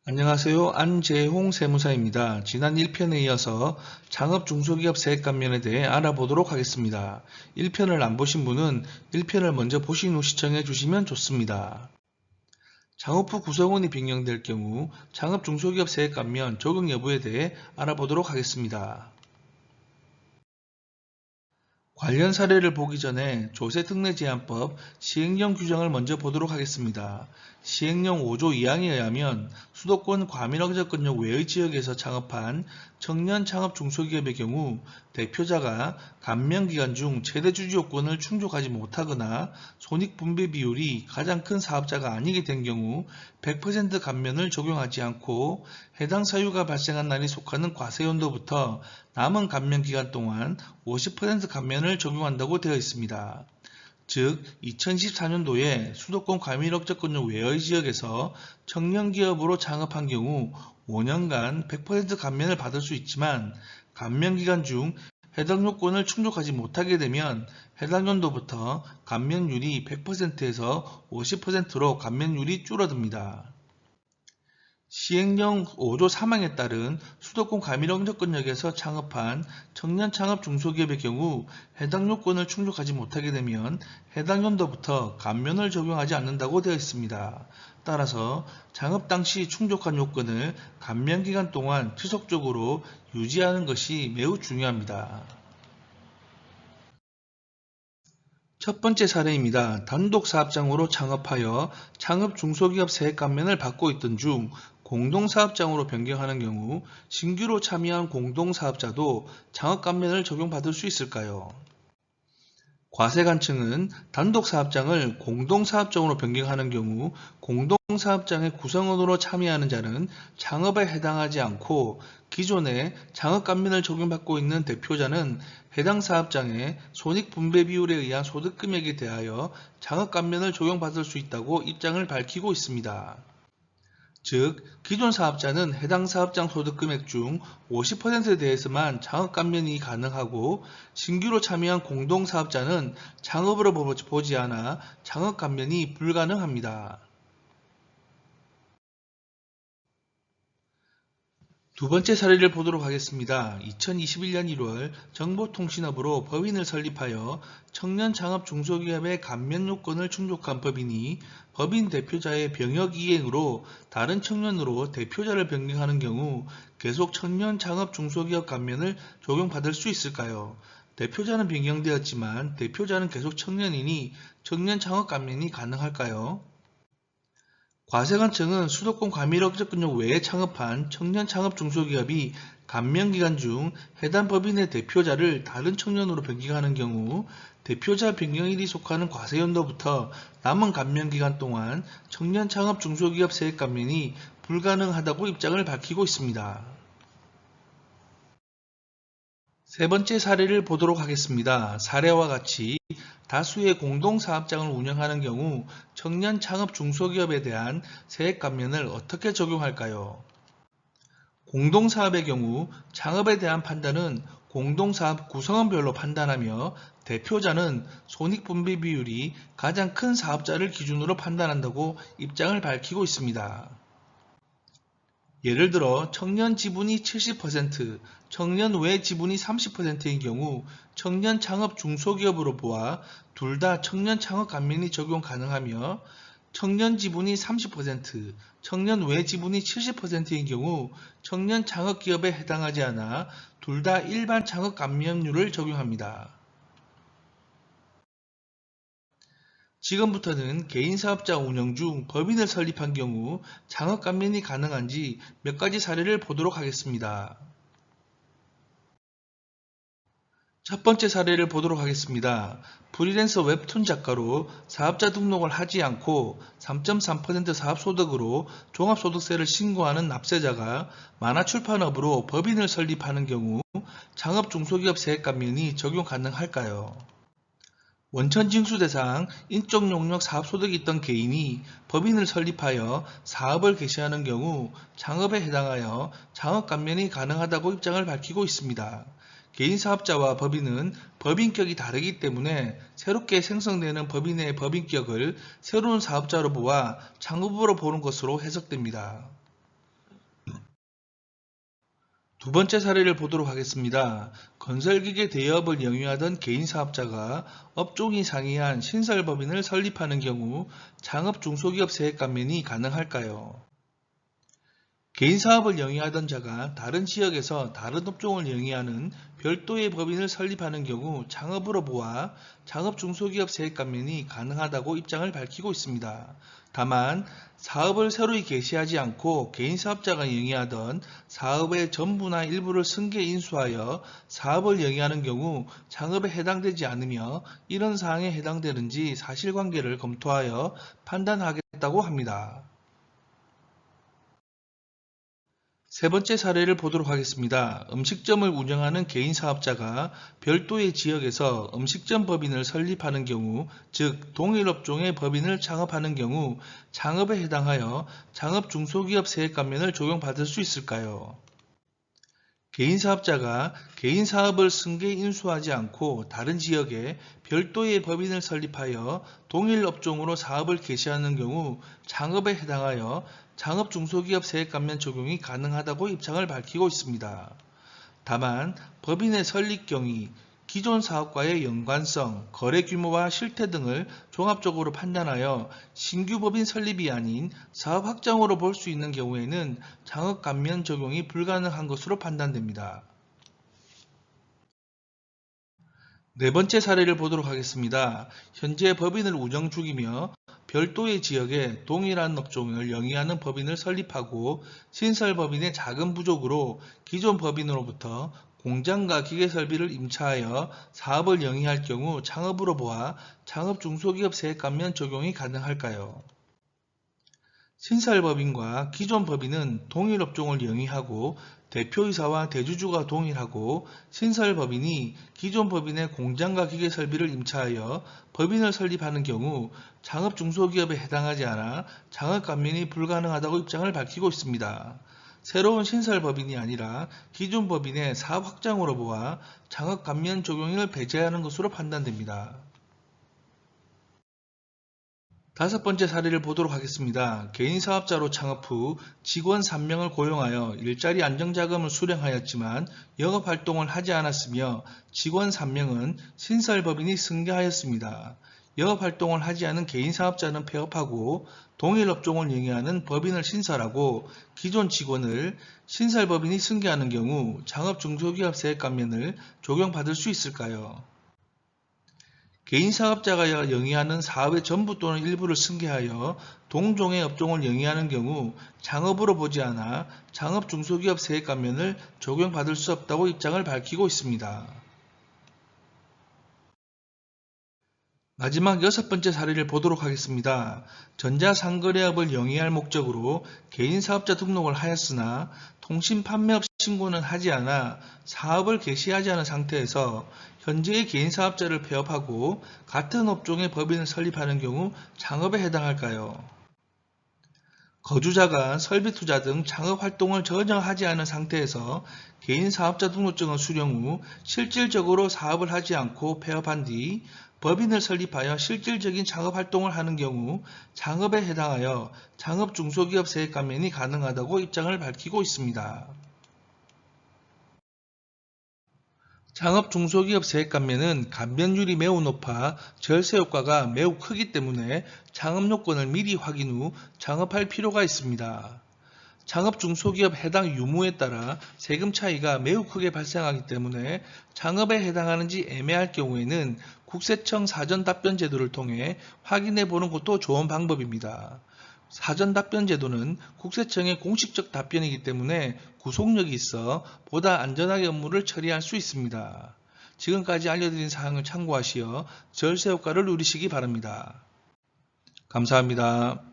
안녕하세요. 안재홍 세무사입니다. 지난 1편에 이어서 창업 중소기업 세액 감면에 대해 알아보도록 하겠습니다. 1편을 안 보신 분은 1편을 먼저 보신 후 시청해 주시면 좋습니다. 창업 후 구성원이 변경될 경우 창업 중소기업 세액 감면 적용 여부에 대해 알아보도록 하겠습니다. 관련 사례를 보기 전에 조세특례제한법 시행령 규정을 먼저 보도록 하겠습니다. 시행령 5조 2항에 의하면 수도권 과밀억접근역 외의 지역에서 창업한 청년 창업 중소기업의 경우 대표자가 감면기간 중 최대 주주 요건을 충족하지 못하거나 손익분배 비율이 가장 큰 사업자가 아니게 된 경우 100% 감면을 적용하지 않고 해당 사유가 발생한 날이 속하는 과세연도부터 남은 감면기간 동안 50% 감면을 적용한다고 되어 있습니다. 즉 2024년도에 수도권 과밀억접근역 외의 지역에서 청년기업으로 창업한 경우 5년간 100% 감면을 받을 수 있지만 감면기간 중 해당 요건을 충족하지 못하게 되면 해당 연도부터 감면율이 100%에서 50%로 감면율이 줄어듭니다. 시행령 5조 3항에 따른 수도권 과밀억접근역에서 창업한 청년 창업 중소기업의 경우 해당 요건을 충족하지 못하게 되면 해당 연도부터 감면을 적용하지 않는다고 되어 있습니다. 따라서 창업 당시 충족한 요건을 감면기간 동안 지속적으로 유지하는 것이 매우 중요합니다. 첫 번째 사례입니다. 단독사업장으로 창업하여 창업 중소기업 세액 감면을 받고 있던 중 공동사업장으로 변경하는 경우 신규로 참여한 공동사업자도 창업 감면을 적용받을 수 있을까요? 과세관청은 단독사업장을 공동사업장으로 변경하는 경우 공동사업장의 구성원으로 참여하는 자는 창업에 해당하지 않고 기존에 창업감면을 적용받고 있는 대표자는 해당 사업장의 손익분배 비율에 의한 소득금액에 대하여 창업감면을 적용받을 수 있다고 입장을 밝히고 있습니다. 즉, 기존 사업자는 해당 사업장 소득금액 중 50%에 대해서만 창업 감면이 가능하고 신규로 참여한 공동사업자는 창업으로 보지 않아 창업 감면이 불가능합니다. 두 번째 사례를 보도록 하겠습니다. 2021년 1월 정보통신업으로 법인을 설립하여 청년 창업 중소기업의 감면 요건을 충족한 법인이 법인 대표자의 병역 이행으로 다른 청년으로 대표자를 변경하는 경우 계속 청년 창업 중소기업 감면을 적용받을 수 있을까요? 대표자는 변경되었지만 대표자는 계속 청년이니 청년 창업 감면이 가능할까요? 과세관청은 수도권 과밀억접근역 외에 창업한 청년 창업 중소기업이 감면기간 중 해당 법인의 대표자를 다른 청년으로 변경하는 경우 대표자 변경일이 속하는 과세연도부터 남은 감면기간 동안 청년 창업 중소기업 세액 감면이 불가능하다고 입장을 밝히고 있습니다. 세 번째 사례를 보도록 하겠습니다. 사례와 같이 다수의 공동사업장을 운영하는 경우 청년 창업 중소기업에 대한 세액 감면을 어떻게 적용할까요? 공동사업의 경우 창업에 대한 판단은 공동사업 구성원별로 판단하며 대표자는 손익분배 비율이 가장 큰 사업자를 기준으로 판단한다고 입장을 밝히고 있습니다. 예를 들어 청년 지분이 70%, 청년 외 지분이 30%인 경우 청년 창업 중소기업으로 보아 둘 다 청년 창업 감면이 적용 가능하며 청년 지분이 30%, 청년 외 지분이 70%인 경우 청년 창업 기업에 해당하지 않아 둘 다 일반 창업 감면율을 적용합니다. 지금부터는 개인사업자 운영 중 법인을 설립한 경우 창업 감면이 가능한지 몇 가지 사례를 보도록 하겠습니다. 첫 번째 사례를 보도록 하겠습니다. 프리랜서 웹툰 작가로 사업자 등록을 하지 않고 3.3% 사업소득으로 종합소득세를 신고하는 납세자가 만화출판업으로 법인을 설립하는 경우 창업 중소기업 세액 감면이 적용 가능할까요? 원천징수 대상 인적 용역 사업소득이 있던 개인이 법인을 설립하여 사업을 개시하는 경우 창업에 해당하여 창업 감면이 가능하다고 입장을 밝히고 있습니다. 개인사업자와 법인은 법인격이 다르기 때문에 새롭게 생성되는 법인의 법인격을 새로운 사업자로 보아 창업으로 보는 것으로 해석됩니다. 두 번째 사례를 보도록 하겠습니다. 건설기계 대여업을 영위하던 개인 사업자가 업종이 상이한 신설법인을 설립하는 경우 창업 중소기업 세액 감면이 가능할까요? 개인 사업을 영위하던 자가 다른 지역에서 다른 업종을 영위하는 별도의 법인을 설립하는 경우 창업으로 보아 창업 중소기업 세액 감면이 가능하다고 입장을 밝히고 있습니다. 다만 사업을 새로이 개시하지 않고 개인 사업자가 영위하던 사업의 전부나 일부를 승계 인수하여 사업을 영위하는 경우 창업에 해당되지 않으며 이런 사항에 해당되는지 사실관계를 검토하여 판단하겠다고 합니다. 세 번째 사례를 보도록 하겠습니다. 음식점을 운영하는 개인 사업자가 별도의 지역에서 음식점 법인을 설립하는 경우, 즉 동일 업종의 법인을 창업하는 경우 창업에 해당하여 창업 중소기업 세액 감면을 적용받을 수 있을까요? 개인 사업자가 개인 사업을 승계 인수하지 않고 다른 지역에 별도의 법인을 설립하여 동일 업종으로 사업을 개시하는 경우 창업에 해당하여 창업 중소기업 세액 감면 적용이 가능하다고 입장을 밝히고 있습니다. 다만 법인의 설립 경위, 기존 사업과의 연관성, 거래 규모와 실태 등을 종합적으로 판단하여 신규 법인 설립이 아닌 사업 확장으로 볼 수 있는 경우에는 창업 감면 적용이 불가능한 것으로 판단됩니다. 네 번째 사례를 보도록 하겠습니다. 현재 법인을 운영 중이며 별도의 지역에 동일한 업종을 영위하는 법인을 설립하고 신설법인의 작은 부족으로 기존 법인으로부터 공장과 기계설비를 임차하여 사업을 영위할 경우 창업으로 보아 창업 중소기업 세액 감면 적용이 가능할까요? 신설법인과 기존 법인은 동일 업종을 영위하고 대표이사와 대주주가 동일하고 신설법인이 기존 법인의 공장과 기계 설비를 임차하여 법인을 설립하는 경우 창업 중소기업에 해당하지 않아 창업 감면이 불가능하다고 입장을 밝히고 있습니다. 새로운 신설법인이 아니라 기존 법인의 사업 확장으로 보아 창업 감면 적용을 배제하는 것으로 판단됩니다. 다섯 번째 사례를 보도록 하겠습니다. 개인 사업자로 창업 후 직원 3명을 고용하여 일자리 안정자금을 수령하였지만 영업활동을 하지 않았으며 직원 3명은 신설법인이 승계하였습니다. 영업활동을 하지 않은 개인 사업자는 폐업하고 동일 업종을 영위하는 법인을 신설하고 기존 직원을 신설법인이 승계하는 경우 창업 중소기업 세액 감면을 적용받을 수 있을까요? 개인 사업자가 영위하는 사업의 전부 또는 일부를 승계하여 동종의 업종을 영위하는 경우 창업으로 보지 않아 창업 중소기업 세액 감면을 적용받을 수 없다고 입장을 밝히고 있습니다. 마지막 여섯 번째 사례를 보도록 하겠습니다. 전자상거래업을 영위할 목적으로 개인 사업자 등록을 하였으나 통신 판매업 신고는 하지 않아 사업을 개시하지 않은 상태에서 현재의 개인 사업자를 폐업하고 같은 업종의 법인을 설립하는 경우 창업에 해당할까요? 거주자가 설비투자 등 창업활동을 전혀 하지 않은 상태에서 개인 사업자 등록증을 수령 후 실질적으로 사업을 하지 않고 폐업한 뒤 법인을 설립하여 실질적인 창업활동을 하는 경우 창업에 해당하여 창업 중소기업 세액 감면이 가능하다고 입장을 밝히고 있습니다. 창업 중소기업 세액 감면은 감면율이 매우 높아 절세 효과가 매우 크기 때문에 창업 요건을 미리 확인 후 창업할 필요가 있습니다. 창업 중소기업 해당 유무에 따라 세금 차이가 매우 크게 발생하기 때문에 창업에 해당하는지 애매할 경우에는 국세청 사전 답변 제도를 통해 확인해 보는 것도 좋은 방법입니다. 사전 답변 제도는 국세청의 공식적 답변이기 때문에 구속력이 있어 보다 안전하게 업무를 처리할 수 있습니다. 지금까지 알려드린 사항을 참고하시어 절세 효과를 누리시기 바랍니다. 감사합니다.